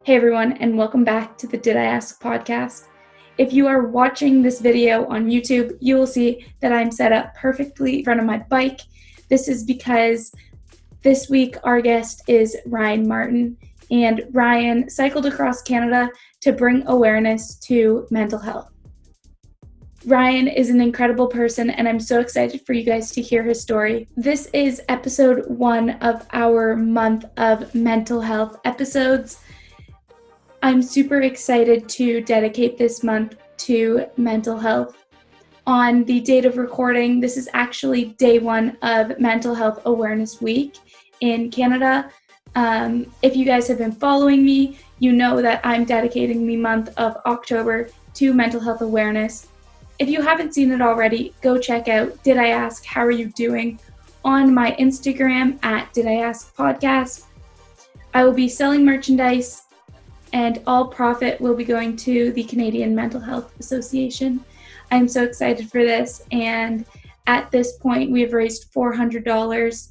Hey everyone, and welcome back to the Did I Ask podcast. If you are watching this video on YouTube, you will see that I'm set up perfectly in front of my bike. This is because this week our guest is Ryan Martin, and Ryan cycled across Canada to bring awareness to mental health. Ryan is an incredible person, and I'm so excited for you guys to hear his story. This is episode 1 of our month of mental health episodes. I'm super excited to dedicate this month to mental health. On the date of recording, this is actually day 1 of Mental Health Awareness Week in Canada. If you guys have been following me, you know that I'm dedicating the month of October to mental health awareness. If you haven't seen it already, go check out Did I Ask, How Are You Doing on my Instagram at Did I Ask Podcast. I will be selling merchandise, and all profit will be going to the Canadian Mental Health Association. I'm so excited for this, and at this point we have raised $400.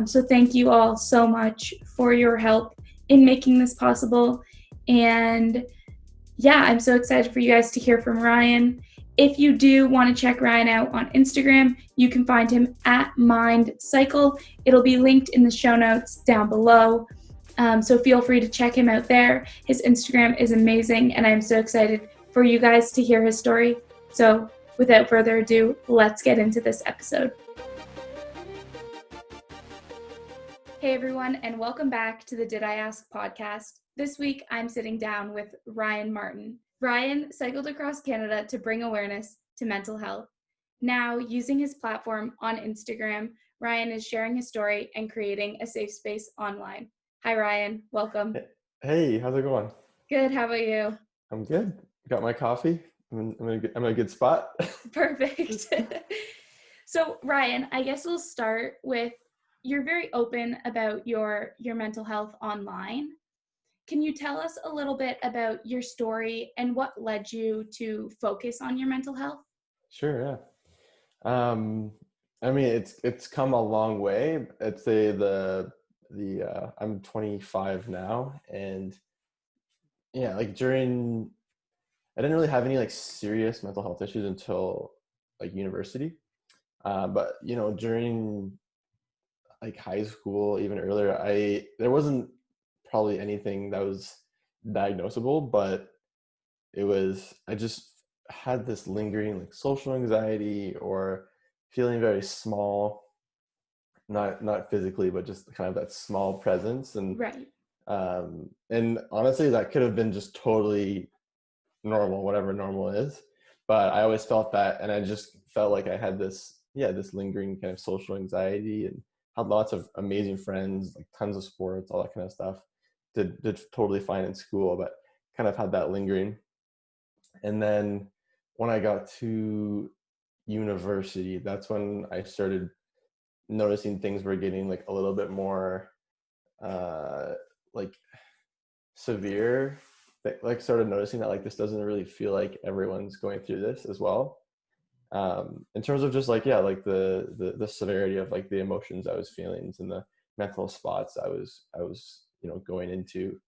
So thank you all so much for your help in making this possible. And yeah, I'm so excited for you guys to hear from Ryan. If you do want to check Ryan out on Instagram, you can find him at MindCycle. It'll be linked in the show notes down below. So feel free to check him out there. His Instagram is amazing, and I'm so excited for you guys to hear his story. So without further ado, let's get into this episode. Hey everyone, and welcome back to the Did I Ask podcast. This week, I'm sitting down with Ryan Martin. Ryan cycled across Canada to bring awareness to mental health. Now, using his platform on Instagram, Ryan is sharing his story and creating a safe space online. Hi, Ryan. Welcome. Hey, how's it going? Good. How about you? I'm good. Got my coffee. I'm in a good spot. Perfect. So, Ryan, I guess we'll start with, you're very open about your mental health online. Can you tell us a little bit about your story and what led you to focus on your mental health? Sure, yeah. I mean, it's come a long way. I'd say I'm 25 now, and yeah, like I didn't really have any like serious mental health issues until like university. But during like high school, even earlier, there wasn't probably anything that was diagnosable, but I just had this lingering like social anxiety or feeling very small, not physically, but just kind of that small presence. And Right. And honestly, that could have been just totally normal, whatever normal is. But I always felt that, and I just felt like I had this lingering kind of social anxiety, and had lots of amazing friends, like tons of sports, all that kind of stuff. Did totally fine in school, but kind of had that lingering. And then when I got to university, that's when I started noticing things were getting like a little bit more like severe. Like started noticing that like this doesn't really feel like everyone's going through this as well. In terms of just like like the severity of like the emotions I was feeling and the mental spots I was going into.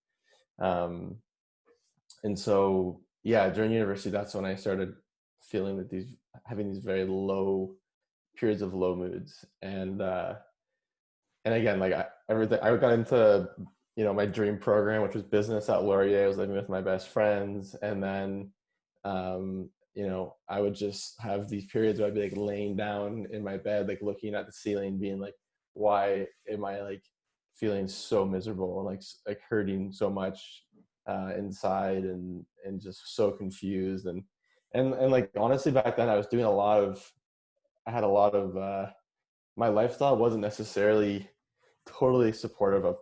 And so during university, that's when I started feeling that having these very low periods of low moods. And again, like I got into my dream program, which was business at Laurier. I was living with my best friends, and then I would just have these periods where I'd be like laying down in my bed, like looking at the ceiling, being like, why am I like feeling so miserable and like hurting so much inside, and just so confused. And like honestly, back then I had a lot of my lifestyle wasn't necessarily totally supportive of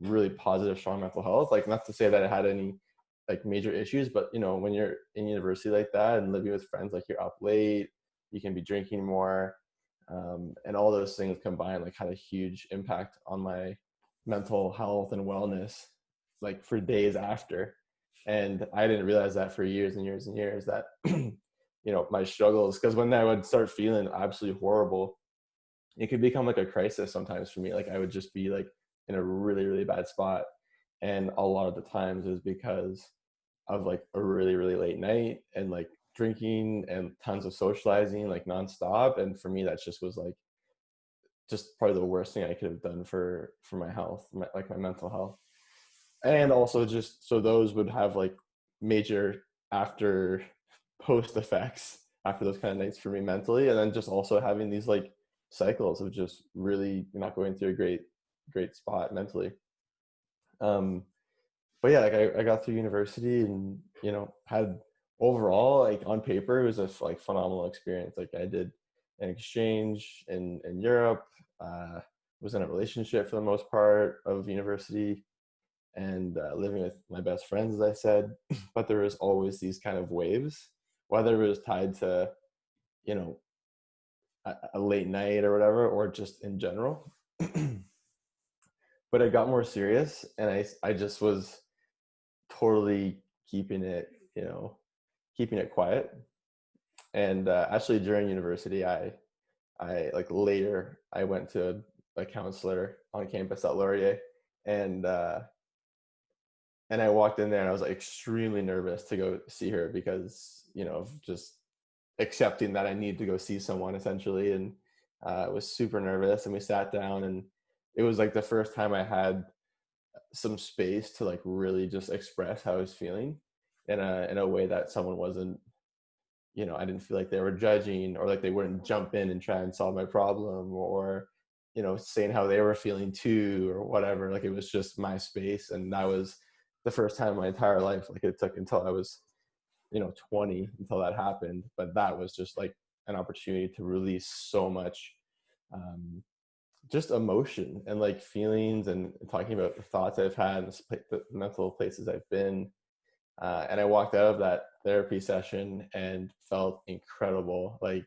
really positive, strong mental health. Like, not to say that I had any like major issues, but when you're in university like that and living with friends, like you're up late, you can be drinking more, and all those things combined like had a huge impact on my mental health and wellness, like for days after. And I didn't realize that for years and years and years, that my struggles, because when I would start feeling absolutely horrible, it could become like a crisis sometimes for me. Like I would just be like in a really, really bad spot. And a lot of the times is because of like a really, really late night and like drinking and tons of socializing like nonstop. And for me, that just was like just probably the worst thing I could have done for my health, like my mental health. And also just so those would have like major after post effects after those kind of nights for me mentally. And then just also having these like cycles of just really not going through a great spot mentally. um but yeah, like I got through university and had overall, like on paper, it was a like phenomenal experience. Like I did an exchange in Europe, was in a relationship for the most part of university, and living with my best friends, as I said. But there was always these kind of waves, whether it was tied to you know a late night or whatever, or just in general. But it got more serious, and I just was totally keeping it quiet. And actually, during university, I like later I went to a counselor on campus at Laurier, and I walked in there and I was like extremely nervous to go see her because of just accepting that I need to go see someone essentially. And I was super nervous, and we sat down, and it was like the first time I had some space to like really just express how I was feeling in a way that someone wasn't, I didn't feel like they were judging, or like they wouldn't jump in and try and solve my problem, or saying how they were feeling too or whatever. Like it was just my space, and that was the first time in my entire life. Like it took until I was 20 until that happened, but that was just like an opportunity to release so much, um, just emotion and like feelings, and talking about the thoughts I've had, the mental places I've been. And I walked out of that therapy session and felt incredible. Like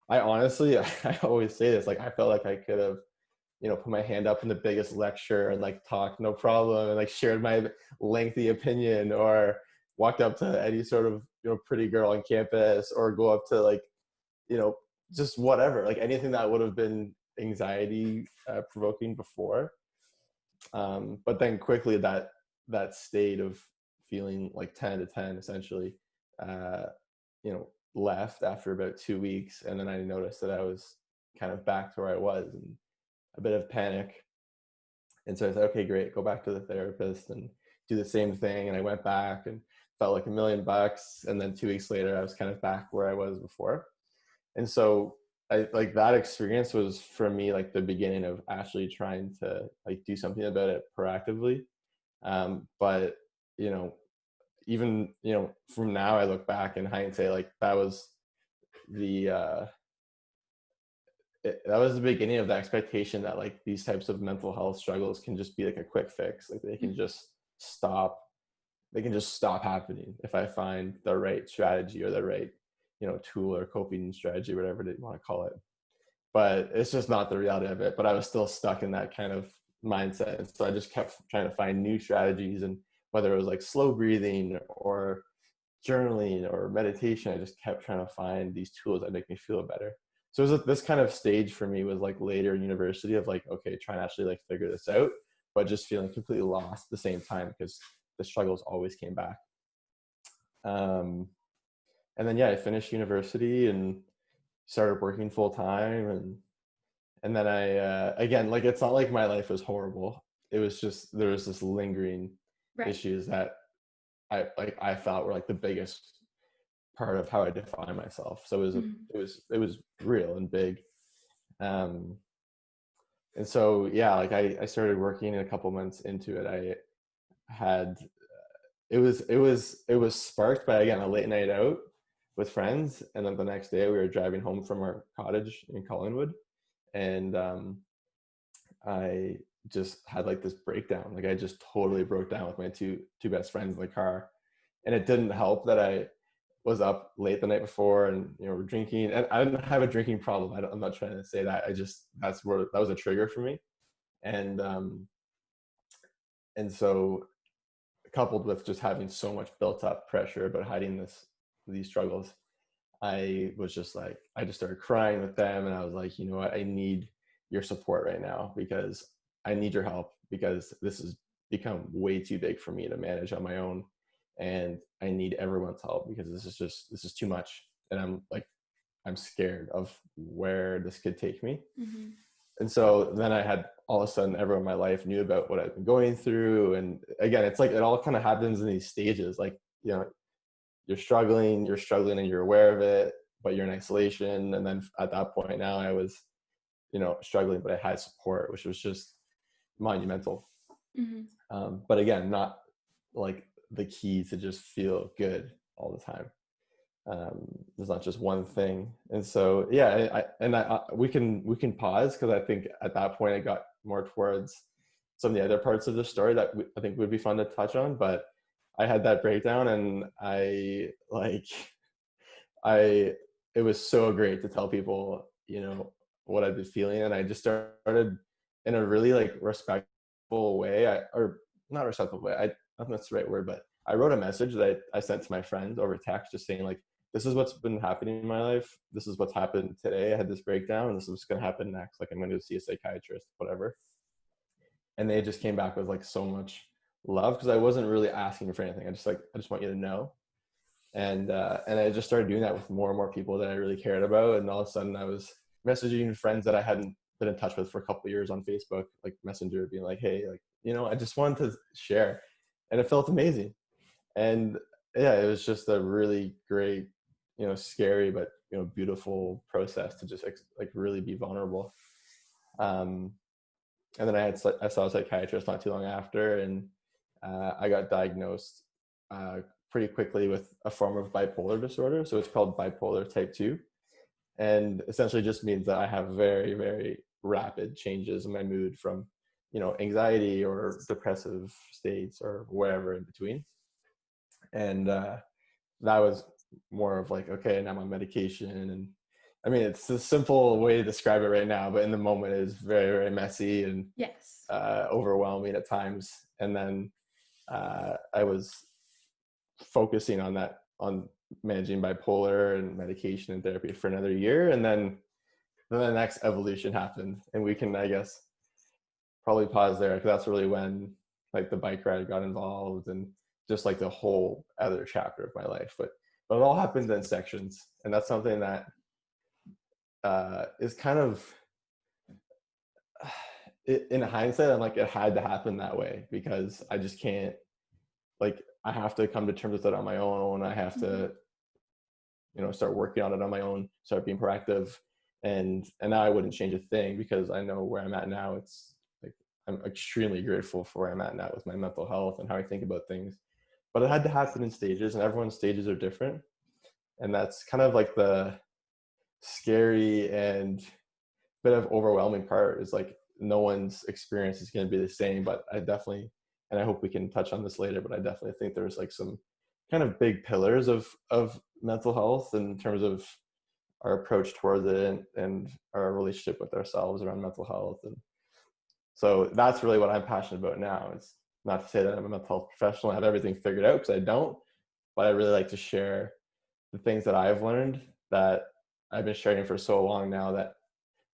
I honestly, I always say this, like I felt like I could have, put my hand up in the biggest lecture and like talked no problem, and like shared my lengthy opinion, or walked up to any sort of, pretty girl on campus, or go up to like, you know, just whatever, like anything that would have been anxiety provoking before. But then quickly that state of feeling like 10 to 10 essentially, uh, left after about 2 weeks. And then I noticed that I was kind of back to where I was, and a bit of panic. And so I said, okay, great, go back to the therapist and do the same thing. And I went back and felt like $1,000,000. And then 2 weeks later, I was kind of back where I was before. And so I like that experience was for me like the beginning of actually trying to like do something about it proactively. But you know, even from now I look back in hindsight, like that was the that was the beginning of the expectation that like these types of mental health struggles can just be like a quick fix. Like stop they can just stop happening if I find the right strategy, or the right tool or coping strategy, whatever you want to call it. But it's just not the reality of it. But I was still stuck in that kind of mindset, and so I just kept trying to find new strategies. And whether it was like slow breathing or journaling or meditation, I just kept trying to find these tools that make me feel better. So it was this kind of stage for me was like later in university of like, okay, trying to actually like figure this out, but just feeling completely lost at the same time because the struggles always came back. um, and then yeah, I finished university and started working full time. And then I again, like it's not like my life was horrible. It was just there was this lingering Right. issues that I felt were like the biggest part of how I define myself. So Mhm. it was real and big. Um, and so yeah, like I started working, and a couple months into it, I had it was sparked by, again, a late night out with friends. And then the next day we were driving home from our cottage in Collingwood, and I just had like this breakdown. Like I just totally broke down with my two best friends in the car. And it didn't help that I was up late the night before, and we're drinking. And I didn't have a drinking problem. I'm not trying to say that. I just that was a trigger for me. And so coupled with just having so much built up pressure about hiding these struggles, I was just like, I just started crying with them, and I was like, you know what, I need your support right now, because I need your help, because this has become way too big for me to manage on my own, and I need everyone's help, because this is too much, and I'm scared of where this could take me. Mm-hmm. And so then I had, all of a sudden, everyone in my life knew about what I've been going through. And again, it's like it all kind of happens in these stages. Like, you know, you're struggling and you're aware of it, but you're in isolation. And then at that point now I was, you know, struggling, but I had support, which was just monumental. Mm-hmm. But again, not like the key to just feel good all the time. There's not just one thing. And so, yeah, we can pause, because I think at that point I got more towards some of the other parts of the story that I think would be fun to touch on. But I had that breakdown, and I it was so great to tell people, you know, what I've been feeling. And I just started in a really like respectful way, or not respectful way, I don't know if that's the right word, but I wrote a message that I sent to my friends over text, just saying like, this is what's been happening in my life, this is what's happened today, I had this breakdown, and this is what's going to happen next, like I'm going to see a psychiatrist, whatever. And they just came back with like so much love, because I wasn't really asking for anything. I just want you to know. And I just started doing that with more and more people that I really cared about. And all of a sudden I was messaging friends that I hadn't been in touch with for a couple of years on Facebook, like Messenger, being like, hey, like, you know, I just wanted to share. And it felt amazing. And yeah, it was just a really great, you know, scary, but, you know, beautiful process to just like really be vulnerable. Um, and then I saw a psychiatrist not too long after, and I got diagnosed pretty quickly with a form of bipolar disorder. So it's called bipolar type 2. And essentially just means that I have very, very rapid changes in my mood, from, you know, anxiety or depressive states or wherever in between. And that was more of like, okay, and I'm on medication. And I mean, it's a simple way to describe it right now, but in the moment it is very, very messy and Yes. overwhelming at times. And then I was focusing on managing bipolar and medication and therapy for another year. And then the next evolution happened, and we can, I guess, probably pause there, because that's really when like the bike ride got involved, and just like the whole other chapter of my life. But it all happened in sections, and that's something that is kind of, in hindsight, I'm like, it had to happen that way, because I just can't, like, I have to come to terms with it on my own. I have to, you know, start working on it on my own, start being proactive. And now I wouldn't change a thing, because I know where I'm at now. It's like, I'm extremely grateful for where I'm at now with my mental health and how I think about things. But it had to happen in stages, and everyone's stages are different. And that's kind of like the scary and bit of overwhelming part, is like, no one's experience is going to be the same. But I definitely, and I hope we can touch on this later, but I definitely think there's like some kind of big pillars of mental health in terms of our approach towards it, and our relationship with ourselves around mental health. And so that's really what I'm passionate about now. It's not to say that I'm a mental health professional, I have everything figured out, because I don't, but I really like to share the things that I've learned, that I've been sharing for so long now, that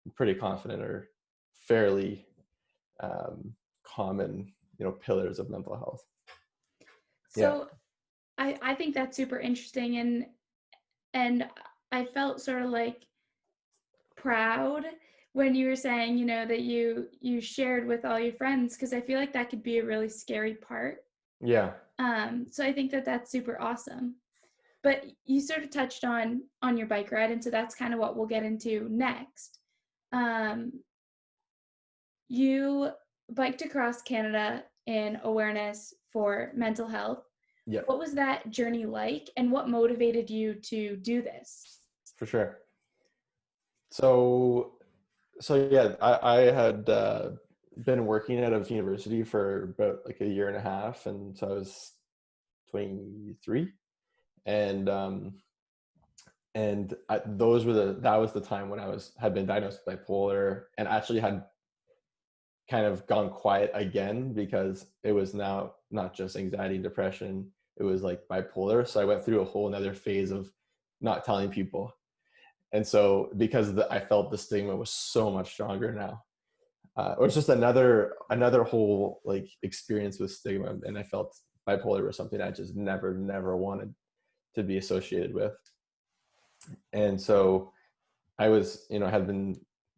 I'm pretty confident are fairly common, you know, pillars of mental health. Yeah. So I think that's super interesting, and I felt sort of like proud when you were saying, you know, that you shared with all your friends, because I feel like that could be a really scary part. Yeah. So I think that that's super awesome. But you sort of touched on your bike ride, and so that's kind of what we'll get into next. You biked across Canada in awareness for mental health. Yeah. What was that journey like, and what motivated you to do this? For sure. So yeah, I had been working at a university for about like a year and a half, and so I was 23, and that was the time when had been diagnosed with bipolar, and actually had kind of gone quiet again, because it was now not just anxiety and depression, it was like bipolar. So I went through a whole another phase of not telling people. And so because I felt the stigma was so much stronger now, or it's just another whole like experience with stigma. And I felt bipolar was something I just never wanted to be associated with. And so I was, had been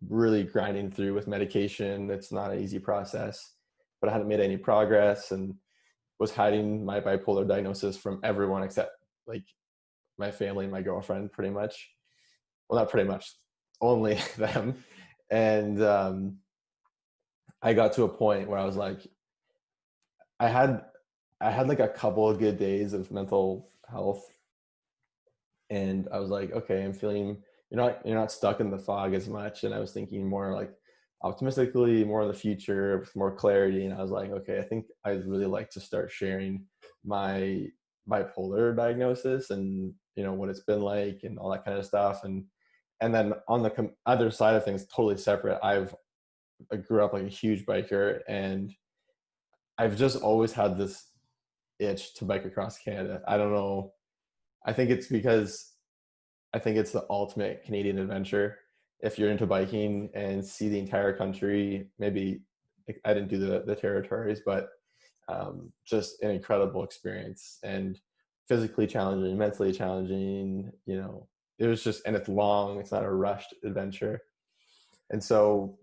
really grinding through with medication. It's not an easy process, but I hadn't made any progress and was hiding my bipolar diagnosis from everyone except like my family and my girlfriend, pretty much. Well, not pretty much, only them. And I got to a point where I was like, I had like a couple of good days of mental health, and I was like, okay, I'm feeling, you're not stuck in the fog as much. And I was thinking more like optimistically, more in the future with more clarity. And I was like, okay, I think I'd really like to start sharing my bipolar diagnosis and, what it's been like and all that kind of stuff. And then on the other side of things, totally separate, I grew up like a huge biker, and I've just always had this itch to bike across Canada. I don't know. I think it's because I think it's the ultimate Canadian adventure. If you're into biking and see the entire country, maybe I didn't do the territories, but just an incredible experience, and physically challenging, mentally challenging. It was just, and it's long. It's not a rushed adventure. And so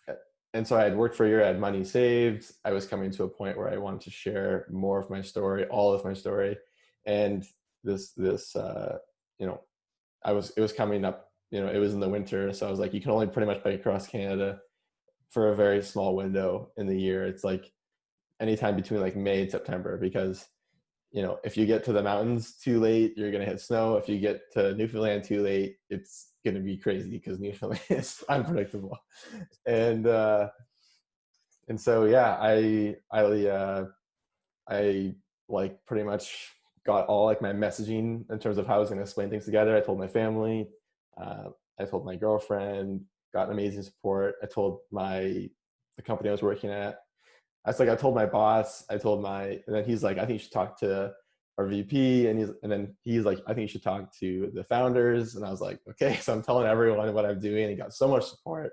I had worked for a year. I had money saved. I was coming to a point where I wanted to share more of my story, all of my story, and this it was coming up, it was in the winter. So I was like, you can only pretty much bike across Canada for a very small window in the year. It's like anytime between like May and September, because, if you get to the mountains too late, you're going to hit snow. If you get to Newfoundland too late, it's going to be crazy because Newfoundland is unpredictable. And so, yeah, I like pretty much got all like my messaging in terms of how I was going to explain things together. I told my family, I told my girlfriend, got amazing support. I told the company I was working at. I told my boss, and then he's like, I think you should talk to our VP. And then he's like, I think you should talk to the founders. And I was like, okay. So I'm telling everyone what I'm doing, and got so much support.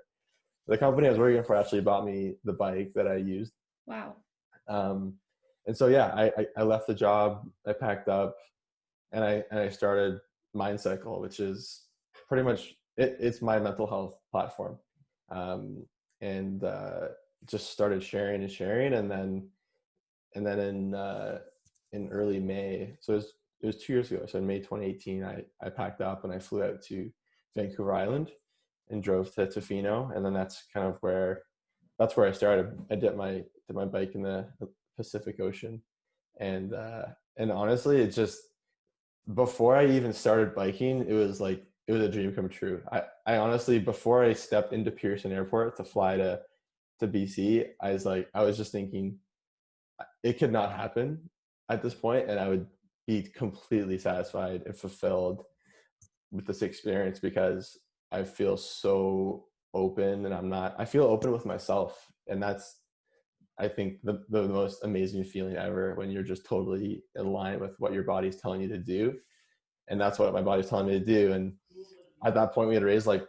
The company I was working for actually bought me the bike that I used. Wow. And so, yeah, I left the job, I packed up, and I started Mind Cycle, which is pretty much, it's my mental health platform. And just started sharing. And then in early May, so it was 2 years ago. So in May 2018, I packed up and I flew out to Vancouver Island and drove to Tofino. And then that's where I started. I did my bike in the Pacific Ocean. And honestly, it just, before I even started biking, it was a dream come true. I honestly, before I stepped into Pearson Airport to fly to BC, I was just thinking it could not happen at this point, and I would be completely satisfied and fulfilled with this experience, because I feel so open, and I feel open with myself. And that's, I think, the most amazing feeling ever, when you're just totally in line with what your body's telling you to do. And that's what my body's telling me to do. And at that point, we had raised like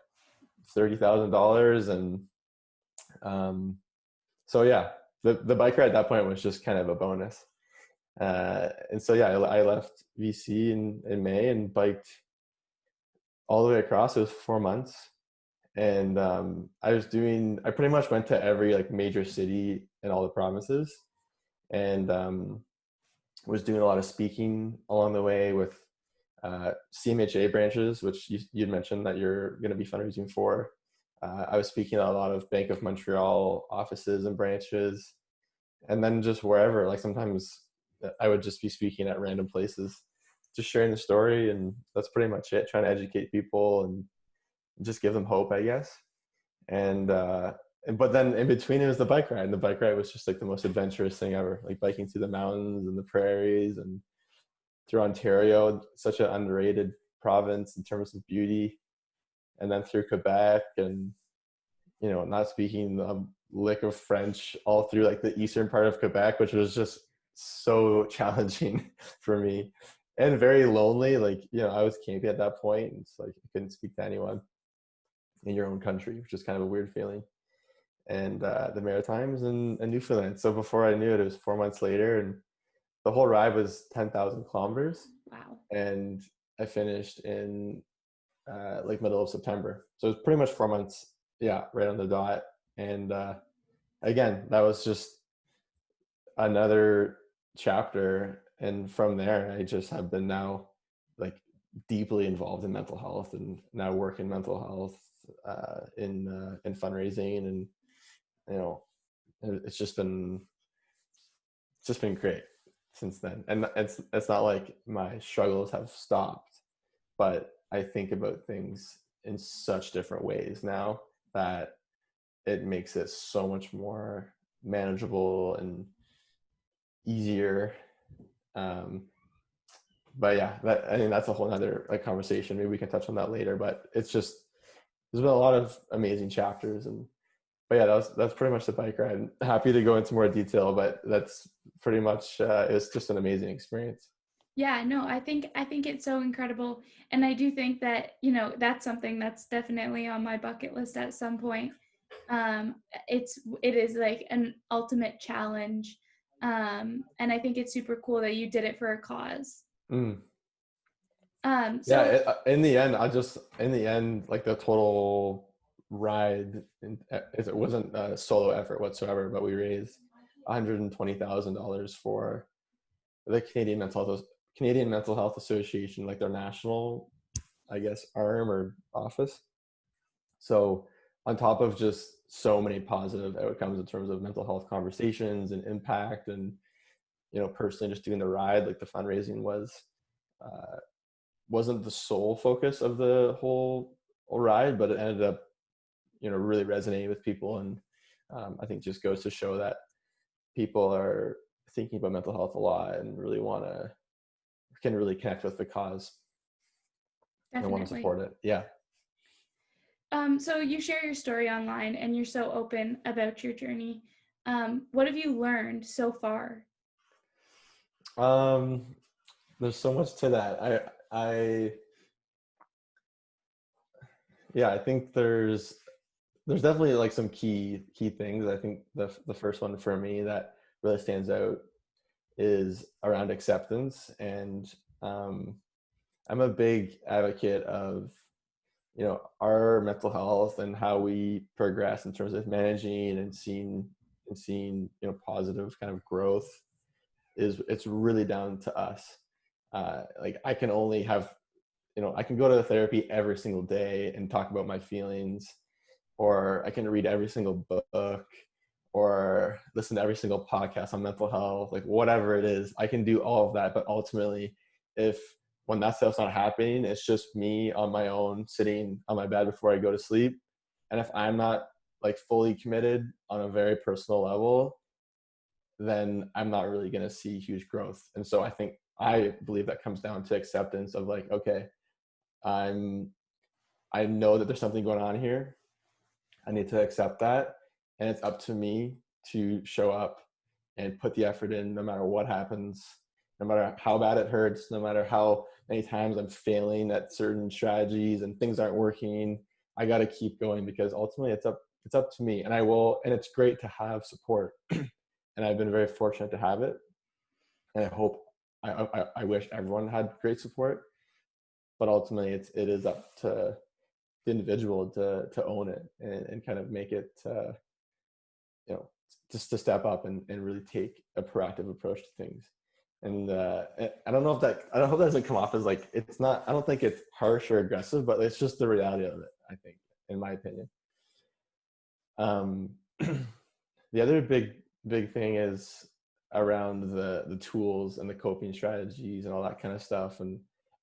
$30,000. And so, yeah, the bike ride at that point was just kind of a bonus. And so, yeah, I left BC in May and biked all the way across. It was 4 months. And I pretty much went to every like major city in all the provinces, and was doing a lot of speaking along the way with CMHA branches, which you'd mentioned that you're going to be fundraising for. I was speaking at a lot of Bank of Montreal offices and branches, and then just wherever. Like sometimes I would just be speaking at random places, just sharing the story, and that's pretty much it. Trying to educate people and just give them hope, I guess. And but then in between, it was the bike ride. And the bike ride was just like the most adventurous thing ever, like biking through the mountains and the prairies and through Ontario, such an underrated province in terms of beauty. And then through Quebec, and, not speaking a lick of French all through like the eastern part of Quebec, which was just so challenging for me. and very lonely. Like, I was camping at that point, and it's like you couldn't speak to anyone in your own country, which is kind of a weird feeling. And the Maritimes and Newfoundland. So before I knew it, it was 4 months later, and the whole ride was 10,000 kilometers. Wow. And I finished in like middle of September. So it was pretty much 4 months. Yeah, right on the dot. And again, that was just another chapter. And from there, I just have been now like deeply involved in mental health, and now work in mental health in fundraising. And you know it's just been great since then. And it's not like my struggles have stopped, but I think about things in such different ways now that it makes it so much more manageable and easier. um but yeah, I mean, that's a whole nother like conversation. Maybe we can touch on that later, but it's just, there's been a lot of amazing chapters. And but yeah, that's pretty much the bike ride. I'm happy to go into more detail, but that's pretty much it's just an amazing experience. Yeah, no, I think it's so incredible. And I do think that, that's something that's definitely on my bucket list at some point. It is like an ultimate challenge. And I think it's super cool that you did it for a cause. Mm. Yeah, So in the end, like the total ride, it wasn't a solo effort whatsoever, but we raised $120,000 for the Canadian Mental Health Association, like their national, I guess, arm or office. So on top of just so many positive outcomes in terms of mental health conversations and impact, and personally just doing the ride, like the fundraising uh, wasn't the sole focus of the whole ride, but it ended up really resonating with people. And I think just goes to show that people are thinking about mental health a lot and really can really connect with the cause and want to definitely. support it. Yeah. So you share your story online and you're so open about your journey. What have you learned so far? um there's so much to that. I Yeah, I think there's definitely like some key things. I think the first one for me that really stands out is around acceptance. And um, I'm a big advocate of our mental health and how we progress in terms of managing and seeing positive kind of growth. It's really down to us. Like I can only have I can go to therapy every single day and talk about my feelings, or I can read every single book, or listen to every single podcast on mental health, like whatever it is, I can do all of that. But ultimately, if when that stuff's not happening, it's just me on my own, sitting on my bed before I go to sleep. And if I'm not like fully committed on a very personal level, then I'm not really going to see huge growth. And so I believe that comes down to acceptance of like, okay, I know that there's something going on here. I need to accept that. And it's up to me to show up and put the effort in no matter what happens, no matter how bad it hurts, no matter how many times I'm failing at certain strategies and things aren't working. I got to keep going, because ultimately it's up to me. And I will, and it's great to have support. And I've been very fortunate to have it. And I hope, I wish everyone had great support, but ultimately it is up to the individual to own it, and kind of make it just to step up and really take a proactive approach to things. And I don't know if that, I don't hope that doesn't come off as like, it's not, I don't think it's harsh or aggressive, but it's just the reality of it, I think, in my opinion. um the other big thing is around the tools and the coping strategies and all that kind of stuff. And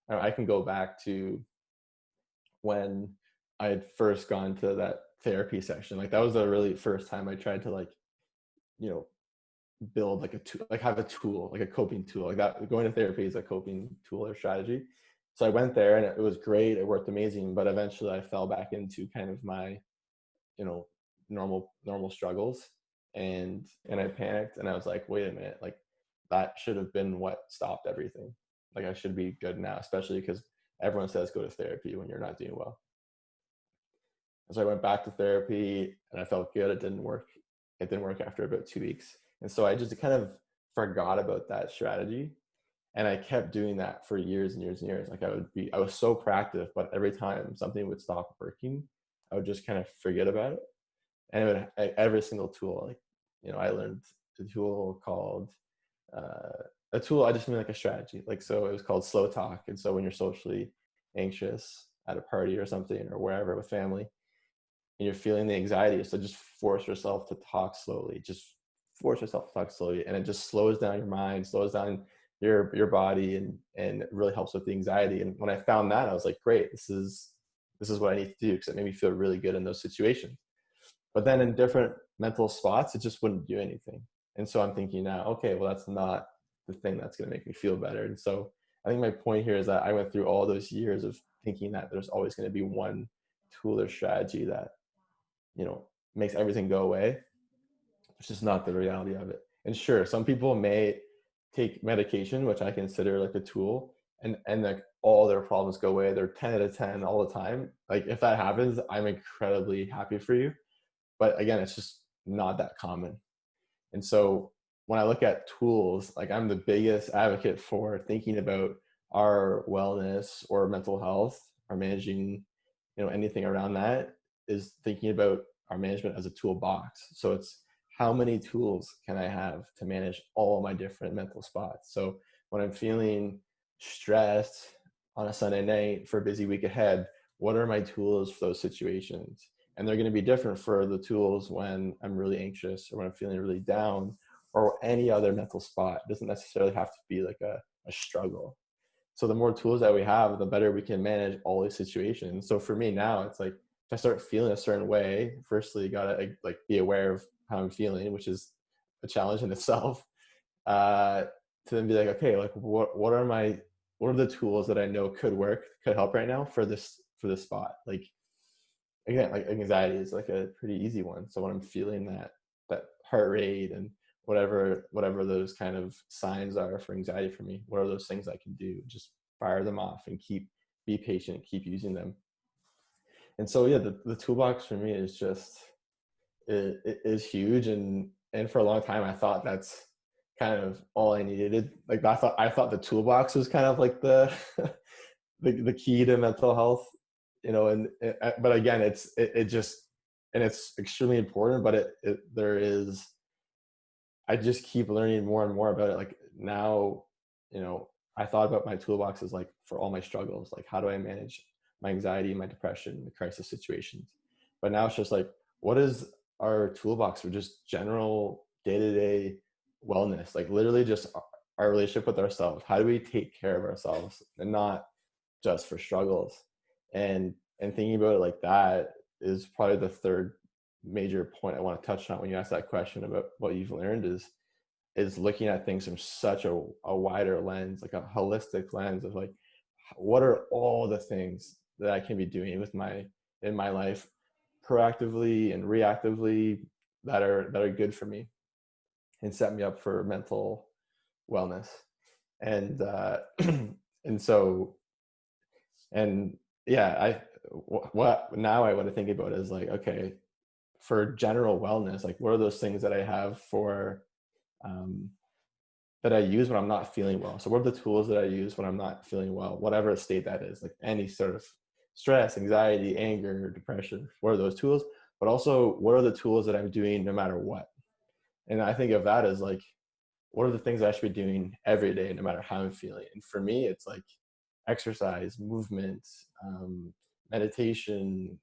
I can go back to when I had first gone to that therapy session. Like that was the really first time I tried to like, you know, build like a tool, like have a tool, like a coping tool. Like that, going to therapy is a coping tool or strategy. So I went there and it was great. It worked amazing. But eventually I fell back into kind of my, you know, normal struggles. And I panicked, and I was like, wait a minute, like that should have been what stopped everything. like I should be good now, especially because everyone says go to therapy when you're not doing well. And so I went back to therapy and I felt good. It didn't work. It didn't work after about 2 weeks. And so I just kind of forgot about that strategy. And I kept doing that for years and years and years. Like I was so proactive, but every time something would stop working, I would just kind of forget about it. And every single tool, like, I learned a tool called, I just mean like a strategy. Like, so it was called slow talk. And so when you're socially anxious at a party or something or wherever with family, and you're feeling the anxiety, so just force yourself to talk slowly. Just force yourself to talk slowly, and it just slows down your mind, slows down your body, and it really helps with the anxiety. And when I found that, I was like, great, this is what I need to do, because it made me feel really good in those situations. But then in different mental spots, it just wouldn't do anything. And so I'm thinking now, okay, well, that's not the thing that's going to make me feel better. And so I think my point here is that I went through all those years of thinking that there's always going to be one tool or strategy that makes everything go away. It's just not the reality of it. And sure, some people may take medication, which I consider like a tool, and like all their problems go away. They're 10 out of 10 all the time. Like if that happens, I'm incredibly happy for you. But again, it's just not that common. And so when I look at tools, like I'm the biggest advocate for thinking about our wellness or mental health or managing, anything around that, is thinking about our management as a toolbox. So it's how many tools can I have to manage all my different mental spots? So when I'm feeling stressed on a Sunday night for a busy week ahead, what are my tools for those situations? And they're going to be different for the tools when I'm really anxious or when I'm feeling really down or any other mental spot. It doesn't necessarily have to be like a struggle. So the more tools that we have, the better we can manage all these situations. So for me now, it's like, if I start feeling a certain way, firstly, you gotta like be aware of how I'm feeling, which is a challenge in itself. To then be like, okay, like what are the tools that I know could work, could help right now for this spot? Like again, like anxiety is like a pretty easy one. So when I'm feeling that heart rate and whatever those kind of signs are for anxiety for me, what are those things I can do? Just fire them off and be patient, keep using them. And so yeah, the toolbox for me is just it is huge, and for a long time I thought that's kind of all I needed. Like I thought the toolbox was kind of like the the key to mental health, and but again, it just, and it's extremely important, but there is, I just keep learning more and more about it. Like now, I thought about my toolbox as like for all my struggles, like how do I manage my anxiety, my depression, the crisis situations. But now it's just like, what is our toolbox for just general day-to-day wellness? Like literally just our relationship with ourselves. How do we take care of ourselves and not just for struggles? And thinking about it like that is probably the third major point I want to touch on when you ask that question about what you've learned, is looking at things from such a wider lens, like a holistic lens of like, what are all the things that I can be doing in my life proactively and reactively that are good for me and set me up for mental wellness. And and so, and yeah, what I think about is like, okay, for general wellness, like what are those things that I have for that I use when I'm not feeling well? So what are the tools that I use when I'm not feeling well, whatever state that is, like any sort of stress, anxiety, anger, depression? What are those tools? But also, what are the tools that I'm doing no matter what? And I think of that as like, what are the things I should be doing every day, no matter how I'm feeling? And for me, it's like exercise, movement, meditation,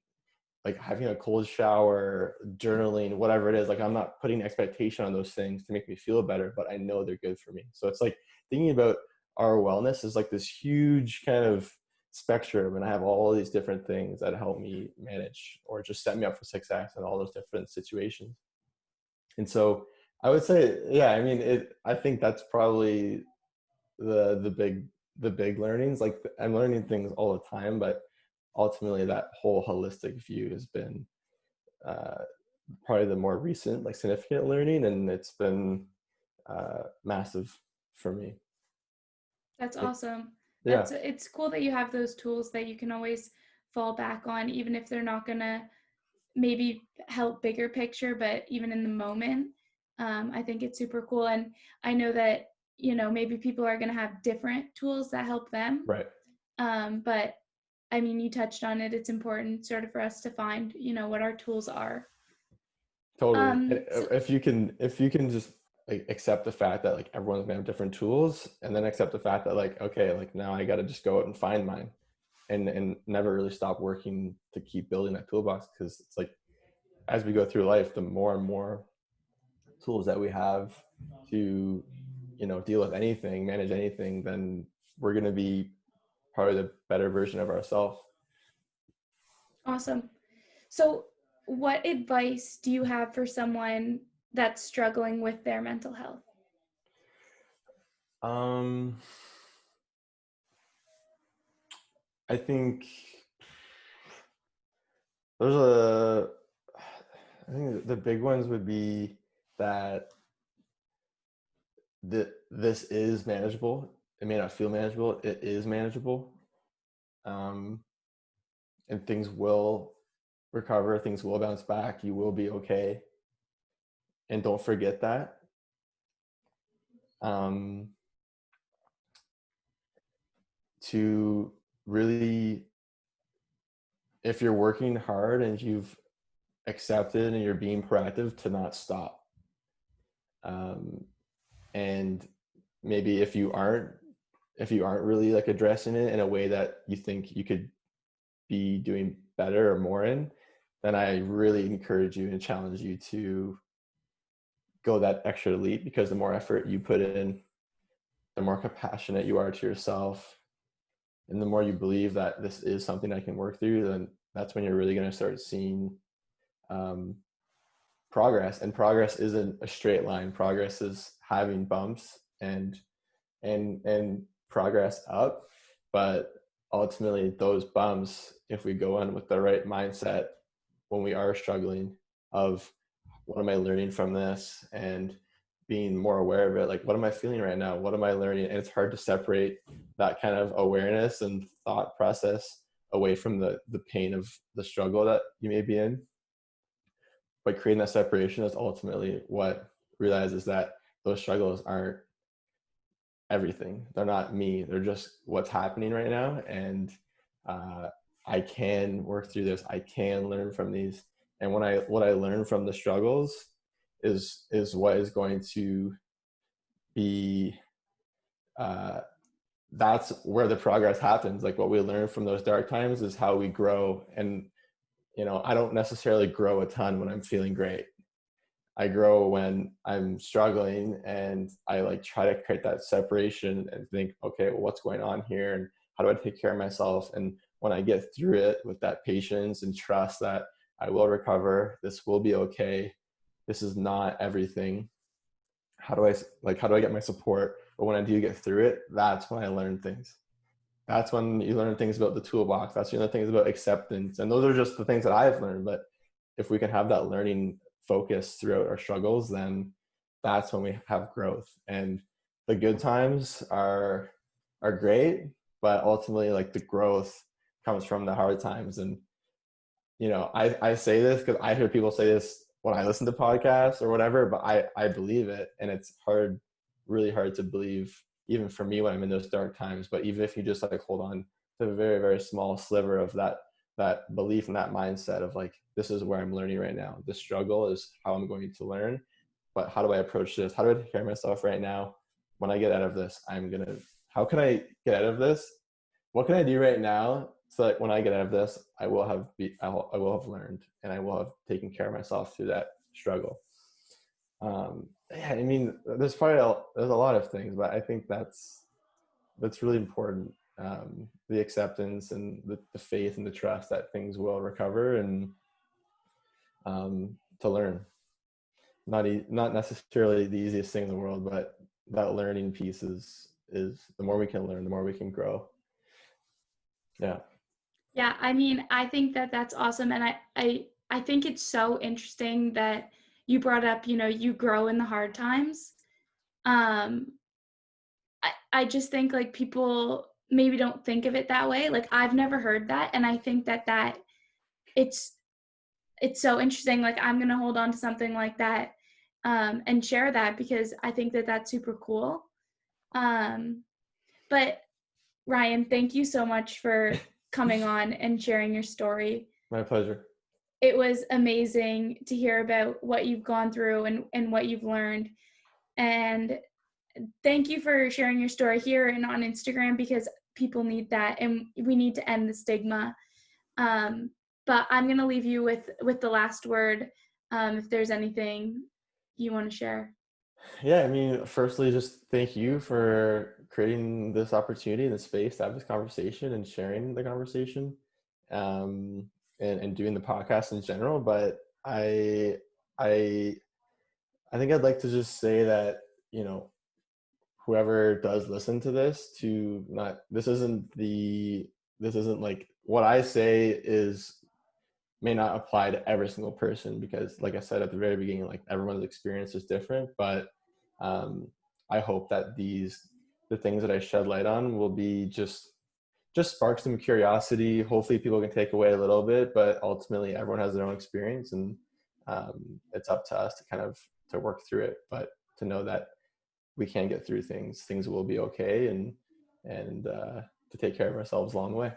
like having a cold shower, journaling, whatever it is. Like I'm not putting expectation on those things to make me feel better, but I know they're good for me. So it's like thinking about our wellness is like this huge kind of spectrum, and I have all these different things that help me manage or just set me up for success in all those different situations. And so I would say, yeah, I mean, I think that's probably the big learnings. Like I'm learning things all the time, but ultimately that whole holistic view has been uh, probably the more recent, like significant learning, and it's been massive for me. That's awesome. Yeah, It's cool that you have those tools that you can always fall back on, even if they're not gonna maybe help bigger picture, but even in the moment, I think it's super cool. And I know that, maybe people are gonna have different tools that help them. right. But I mean, you touched on it. It's important sort of for us to find, what our tools are. Totally. And So if you can just like accept the fact that like everyone's gonna have different tools, and then accept the fact that like, okay, like now I gotta just go out and find mine, and never really stop working to keep building that toolbox, because it's like as we go through life, the more and more tools that we have to, deal with anything, manage anything, then we're gonna be probably the better version of ourselves. awesome. So what advice do you have for someone that's struggling with their mental health? Um, I think there's a, I think the big ones would be that this is manageable. It may not feel manageable. It is manageable. Um, and things will recover. Things will bounce back. You will be okay. And don't forget that. Um, to really, if you're working hard and you've accepted and you're being proactive, to not stop. Um, and maybe if you aren't really like addressing it in a way that you think you could be doing better or more in, then I really encourage you and challenge you to go that extra leap, because the more effort you put in, the more compassionate you are to yourself, and the more you believe that this is something I can work through, then that's when you're really going to start seeing um, progress. And progress isn't a straight line. Progress is having bumps and progress up. But ultimately, those bumps, if we go in with the right mindset when we are struggling, of what am I learning from this, and being more aware of it, like what am I feeling right now, what am I learning, and it's hard to separate that kind of awareness and thought process away from the pain of the struggle that you may be in. But creating that separation is ultimately what realizes that those struggles aren't everything. They're not me. They're just what's happening right now. And uh, I can work through this. I can learn from these. And what I learn from the struggles is what is going to be. Uh, that's where the progress happens. Like what we learn from those dark times is how we grow. And I don't necessarily grow a ton when I'm feeling great. I grow when I'm struggling, and I like try to create that separation and think, okay, well, what's going on here, and how do I take care of myself? And when I get through it with that patience and trust that I will recover, this will be okay. This is not everything. How do I get my support? But when I do get through it, that's when I learn things. That's when you learn things about the toolbox. That's when you learn things about acceptance. And those are just the things that I've learned. But if we can have that learning focus throughout our struggles, then that's when we have growth. And the good times are great, but ultimately like the growth comes from the hard times. And I say this because I hear people say this when I listen to podcasts or whatever, but I believe it. And it's hard, really hard to believe, even for me when I'm in those dark times. But even if you just like hold on to a very, very small sliver of that belief and that mindset of like, this is where I'm learning right now. The struggle is how I'm going to learn. But how do I approach this? How do I take care of myself right now? When I get out of this, how can I get out of this? What can I do right now so that when I get out of this, I will have learned, and I will have taken care of myself through that struggle. Yeah, I mean, there's a lot of things, but I think that's really important. The acceptance and the faith and the trust that things will recover, and to learn. Not necessarily the easiest thing in the world, but that learning piece is the more we can learn, the more we can grow. Yeah. Yeah, I mean, I think that that's awesome. And I think it's so interesting that you brought up, you grow in the hard times. Um, I just think like people maybe don't think of it that way. Like I've never heard that, and I think that it's it's so interesting. Like I'm gonna hold on to something like that, and share that because I think that that's super cool. Um, but Ryan, thank you so much for coming on and sharing your story. My pleasure. It was amazing to hear about what you've gone through and what you've learned. And thank you for sharing your story here and on Instagram because people need that and we need to end the stigma. But I'm going to leave you with the last word, if there's anything you want to share. Yeah, I mean, firstly, just thank you for creating this opportunity and the space to have this conversation and sharing the conversation, um, and doing the podcast in general. But I, I think I'd like to just say that, you know, whoever does listen to this, to not, this isn't like what I say is may not apply to every single person, because like I said at the very beginning, like everyone's experience is different. But um, I hope that the things that I shed light on will be just spark some curiosity. Hopefully people can take away a little bit, but ultimately everyone has their own experience, and it's up to us to kind of to work through it, but to know that we can get through things will be okay, and to take care of ourselves along the way.